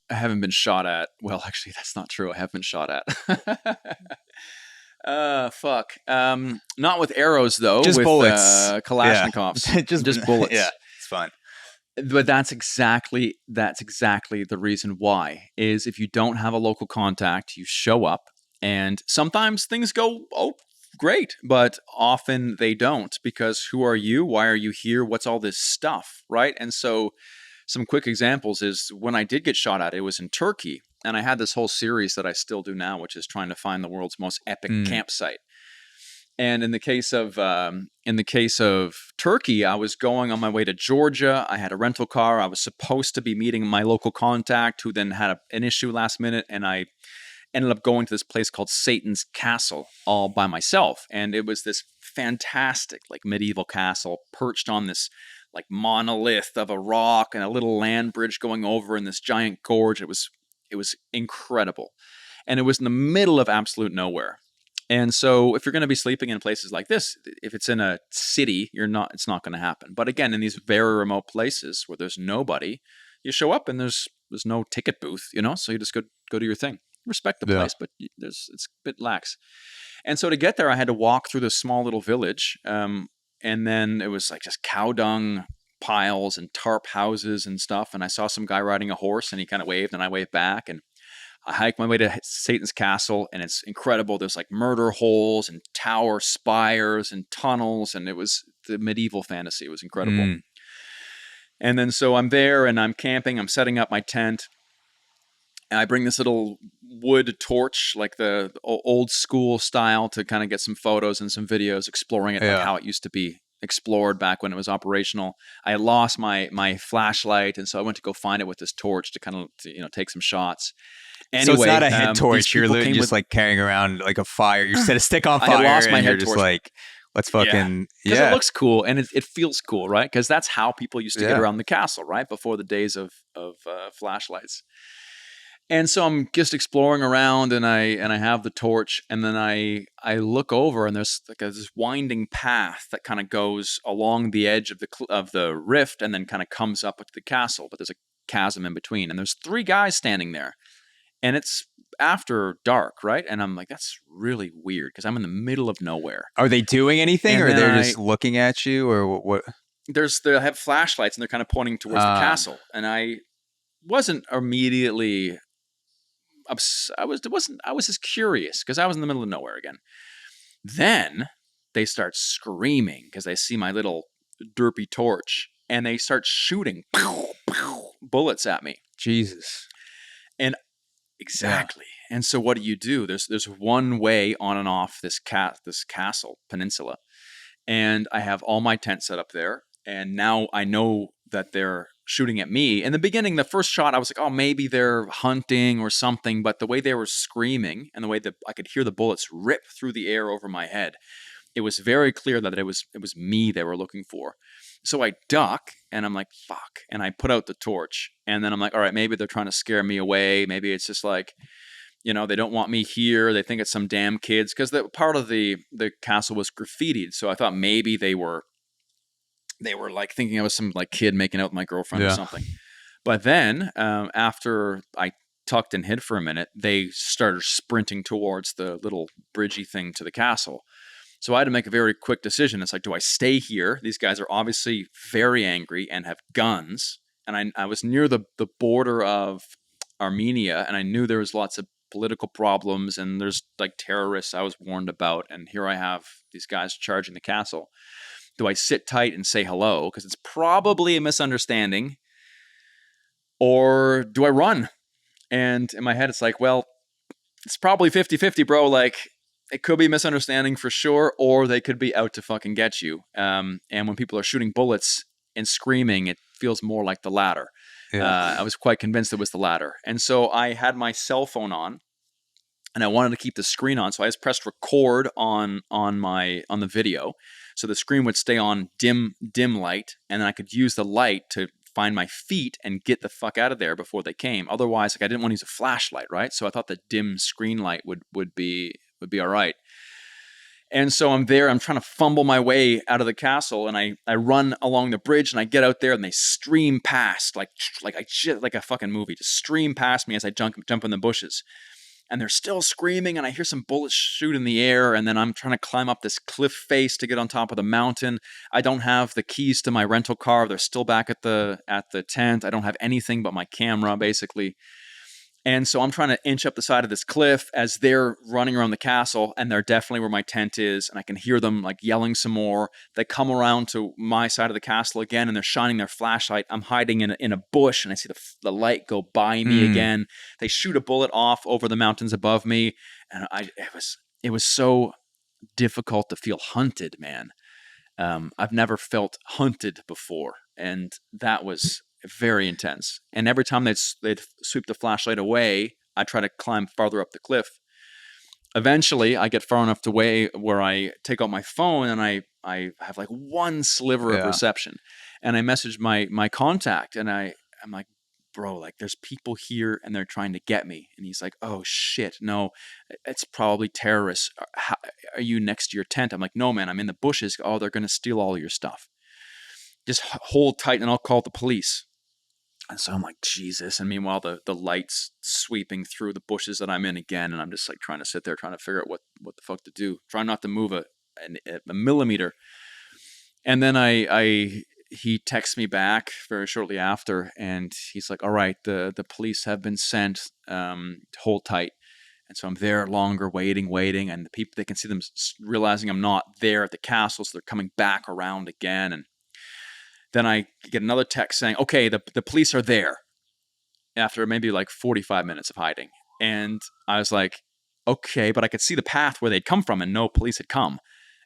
I haven't been shot at. Well, actually, that's not true. I have been shot at. Fuck. Not with arrows though. Just with bullets. Kalashnikovs. Just bullets. Yeah, it's fun. But that's exactly the reason why. Is if you don't have a local contact, you show up, and sometimes things go great, but often they don't, because who are you? Why are you here? What's all this stuff, right? And so some quick examples is when I did get shot at, it was in Turkey, and I had this whole series that I still do now, which is trying to find the world's most epic campsite. And in the case of Turkey, I was going on my way to Georgia. I had a rental car. I was supposed to be meeting my local contact, who then had an issue last minute, and I ended up going to this place called Satan's Castle all by myself. And it was this fantastic, like, medieval castle perched on this, like, monolith of a rock and a little land bridge going over in this giant gorge. It was incredible. And it was in the middle of absolute nowhere. And so if you're going to be sleeping in places like this, if it's in a city, it's not going to happen. But again, in these very remote places where there's nobody, you show up and there's no ticket booth, so you just go do your thing. Respect the place, but it's a bit lax. And so to get there, I had to walk through this small little village. And then it was like just cow dung piles and tarp houses and stuff. And I saw some guy riding a horse, and he kind of waved, and I waved back. And I hiked my way to Satan's Castle, and it's incredible. There's like murder holes and tower spires and tunnels, and it was the medieval fantasy. It was incredible. And then so I'm there, and I'm camping. I'm setting up my tent. And I bring this little wood torch, like the old school style, to kind of get some photos and some videos exploring it, like how it used to be explored back when it was operational. I lost my flashlight, and so I went to go find it with this torch to kind of take some shots. Anyway, so it's not a head torch. You're literally just like carrying around like a fire. You set a stick on fire. I lost my and head you're just torch. like, let's fucking because it looks cool and it feels cool, right? Because that's how people used to get around the castle, right? Before the days of flashlights. And so I'm just exploring around, and I have the torch, and then I look over, and there's like this winding path that kind of goes along the edge of the rift, and then kind of comes up to the castle. But there's a chasm in between, and there's 3 guys standing there, and it's after dark, right? And I'm like, that's really weird, because I'm in the middle of nowhere. Are they doing anything, or they're just looking at you, or what? They have flashlights, and they're kind of pointing towards the castle, and I wasn't immediately. I was just curious, because I was in the middle of nowhere again. Then they start screaming because they see my little derpy torch, and they start shooting bullets at me. Jesus. And exactly. Yeah. And so what do? There's one way on and off this castle peninsula, and I have all my tents set up there. And now I know that they're shooting at me. In the beginning, the first shot, I was like, oh, maybe they're hunting or something. But the way they were screaming, and the way that I could hear the bullets rip through the air over my head, it was very clear that it was me they were looking for. So I duck, and I'm like, fuck. And I put out the torch. And then I'm like, all right, maybe they're trying to scare me away. Maybe it's just like, they don't want me here. They think it's some damn kids. Because part of the castle was graffitied. So I thought maybe they were like thinking I was some like kid making out with my girlfriend or something. But then after I tucked and hid for a minute, they started sprinting towards the little bridgey thing to the castle. So I had to make a very quick decision. It's like, do I stay here? These guys are obviously very angry and have guns. And I was near the border of Armenia, and I knew there was lots of political problems, and there's like terrorists I was warned about. And here I have these guys charging the castle. Do I sit tight and say hello, because it's probably a misunderstanding, or do I run? And in my head, it's like, well, it's probably 50-50, bro. Like, it could be a misunderstanding for sure, or they could be out to fucking get you. And when people are shooting bullets and screaming, it feels more like the latter. Yeah. I was quite convinced it was the latter. And so I had my cell phone on, and I wanted to keep the screen on. So I just pressed record on the video. So the screen would stay on dim light, and then I could use the light to find my feet and get the fuck out of there before they came. Otherwise, like, I didn't want to use a flashlight, right? So I thought the dim screen light would be all right. And so I'm there, I'm trying to fumble my way out of the castle, and I run along the bridge, and I get out there, and they stream past, like a fucking movie, just stream past me as I jump in the bushes. And they're still screaming, and I hear some bullets shoot in the air, and then I'm trying to climb up this cliff face to get on top of the mountain. I don't have the keys to my rental car. They're still back at the tent. I don't have anything but my camera, basically. And so I'm trying to inch up the side of this cliff as they're running around the castle, and they're definitely where my tent is, and I can hear them like yelling some more. They come around to my side of the castle again, and they're shining their flashlight. I'm hiding in a bush, and I see the light go by me again. They shoot a bullet off over the mountains above me, and it was so difficult to feel hunted, man. I've never felt hunted before, and that was very intense. And every time they'd sweep the flashlight away, I try to climb farther up the cliff. Eventually, I get far enough away where I take out my phone, and I have like one sliver of reception. And I message my contact, and I'm like, bro, like there's people here and they're trying to get me. And he's like, oh shit, no, it's probably terrorists. Are you next to your tent? I'm like, no, man, I'm in the bushes. Oh, they're going to steal all your stuff. Just hold tight and I'll call the police. And so I'm like, Jesus. And meanwhile, the light's sweeping through the bushes that I'm in again. And I'm just like trying to sit there, trying to figure out what the fuck to do. Trying not to move a millimeter. And then he texts me back very shortly after. And he's like, all right, the police have been sent. Hold tight. And so I'm there longer, waiting. And the people, they can see them realizing I'm not there at the castle. So they're coming back around again. And then I get another text saying, okay, the police are there after maybe like 45 minutes of hiding. And I was like, okay, but I could see the path where they'd come from and no police had come.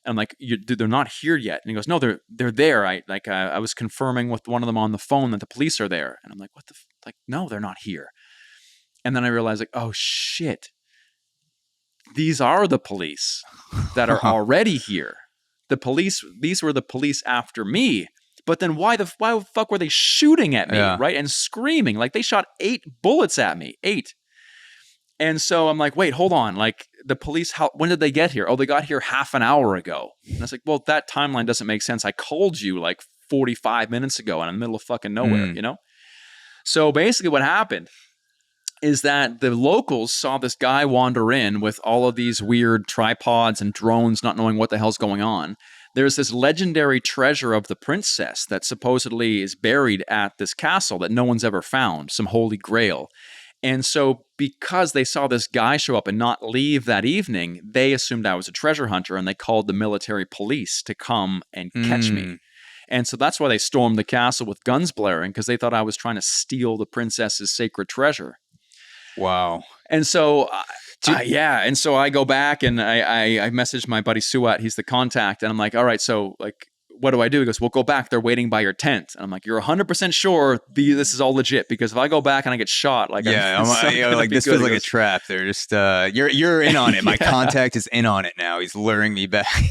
And I'm like, they're not here yet. And he goes, no, they're there. I was confirming with one of them on the phone that the police are there. And I'm like, what no, they're not here. And then I realized like, oh shit, these are the police that are already here. These were the police after me. But then why the fuck were they shooting at me, right? And screaming. Like, they shot 8 bullets at me. 8. And so I'm like, wait, hold on. Like, the police, when did they get here? Oh, they got here half an hour ago. And I was like, well, that timeline doesn't make sense. I called you like 45 minutes ago and in the middle of fucking nowhere, you know? So basically what happened is that the locals saw this guy wander in with all of these weird tripods and drones, not knowing what the hell's going on. There's this legendary treasure of the princess that supposedly is buried at this castle that no one's ever found, some holy grail. And so because they saw this guy show up and not leave that evening, they assumed I was a treasure hunter, and they called the military police to come and catch me. And so that's why they stormed the castle with guns blaring, because they thought I was trying to steal the princess's sacred treasure. Wow. And so... and so I go back and I message my buddy Suat, he's the contact, and I'm like, all right, so like, what do I do? He goes, well, go back, they're waiting by your tent. And I'm like, you're 100% sure this is all legit, because if I go back and I get shot, like, like this feels like a trap. They're just, you're in on it. My contact is in on it now. He's luring me back.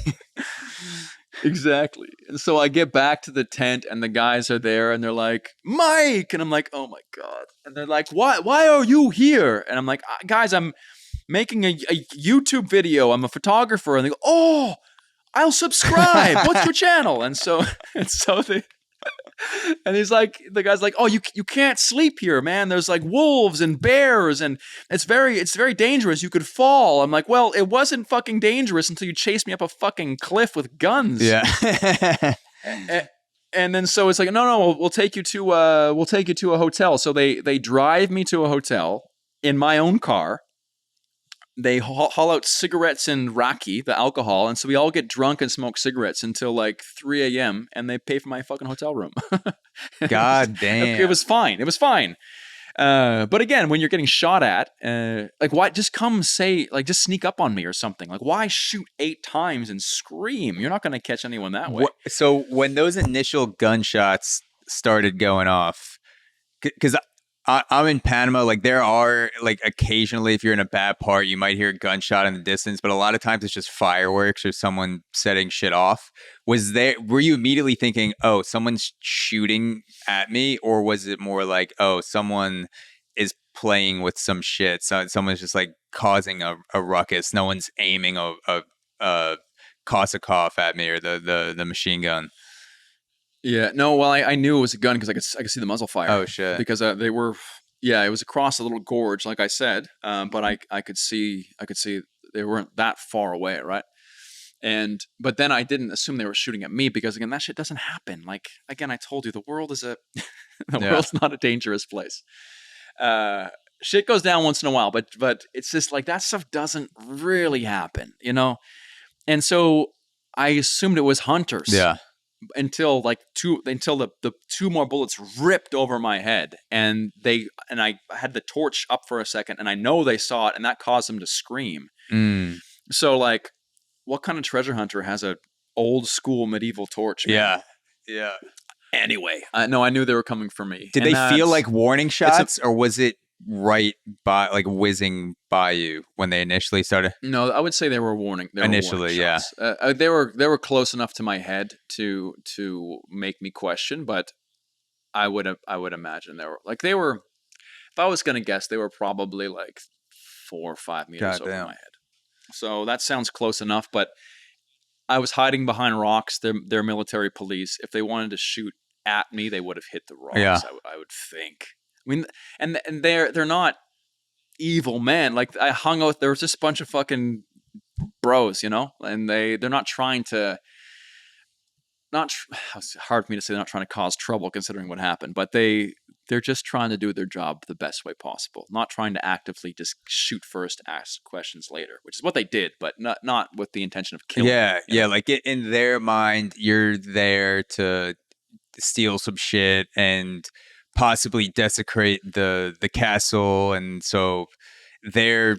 Exactly. And so I get back to the tent and the guys are there and they're like, Mike! And I'm like, oh my God. And they're like, why are you here? And I'm like, guys, I'm making a YouTube video. I'm a photographer. And they go, oh, I'll subscribe. What's your channel? And so they, and he's like, the guy's like, oh, you can't sleep here, man. There's like wolves and bears and it's very dangerous. You could fall. I'm like, well, it wasn't fucking dangerous until you chased me up a fucking cliff with guns. Yeah. And then so it's like, no, we'll take you to a hotel. So they drive me to a hotel in my own car. They haul out cigarettes and raki, the alcohol, and so we all get drunk and smoke cigarettes until like 3 a.m. and they pay for my fucking hotel room. God damn. It was fine. But again, when you're getting shot at, like, why just come say, like, just sneak up on me or something? Like, why shoot 8 times and scream? You're not going to catch anyone that way. So when those initial gunshots started going off, because I'm in Panama, like there are like occasionally if you're in a bad part, you might hear a gunshot in the distance, but a lot of times it's just fireworks or someone setting shit off. Were you immediately thinking, oh, someone's shooting at me? Or was it more like, oh, someone is playing with some shit. So someone's just like causing a ruckus. No one's aiming a Kosakoff at me or the machine gun. Yeah, no, well, I knew it was a gun because I could see the muzzle fire. Oh shit! Because they were, yeah, it was across a little gorge, like I said, but I could see they weren't that far away, right? But then I didn't assume they were shooting at me because again, that shit doesn't happen. Like again, I told you the world is the world's not a dangerous place. Shit goes down once in a while, but it's just like that stuff doesn't really happen, you know. And so I assumed it was hunters. Yeah. Until the two more bullets ripped over my head, and I had the torch up for a second, and I know they saw it, and that caused them to scream. So like, what kind of treasure hunter has a old school medieval torch? Man? Yeah. Anyway, no, I knew they were coming for me. Did they feel like warning shots, or was it right by, like, whizzing by you when they initially started? No, I would say they were warning. Initially, yeah. They were close enough to my head to make me question, but I would imagine they were. If I was gonna guess, they were probably like 4 or 5 meters over my head. So that sounds close enough, but I was hiding behind rocks. They're military police. If they wanted to shoot at me, they would have hit the rocks. Yeah. I would think. I mean, and they're not evil men. Like I hung out, there was just a bunch of fucking bros, you know, and they're not trying to. It's hard for me to say they're not trying to cause trouble considering what happened, but they're just trying to do their job the best way possible. Not trying to actively just shoot first, ask questions later, which is what they did, but not with the intention of killing. Yeah, you know? like in their mind, you're there to steal some shit and possibly desecrate the castle, and so they're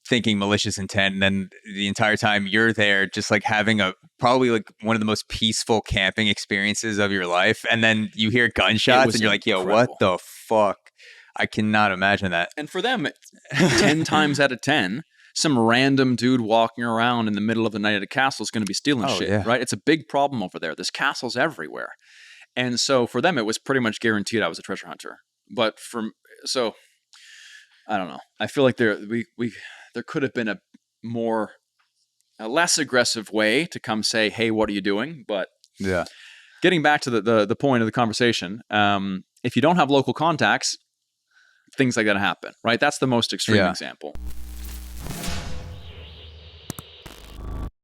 thinking malicious intent, and then the entire time you're there just like having probably like one of the most peaceful camping experiences of your life, and then you hear gunshots and you're like, yo, what the fuck? I cannot imagine that. And for them, 10 times out of 10, some random dude walking around in the middle of the night at a castle is going to be stealing shit, right? It's a big problem over there. There's castles everywhere. And so for them, it was pretty much guaranteed I was a treasure hunter. But I don't know. I feel like there could have been a less aggressive way to come say, "Hey, what are you doing?" But yeah, getting back to the point of the conversation, if you don't have local contacts, things like that happen, right? That's the most extreme example.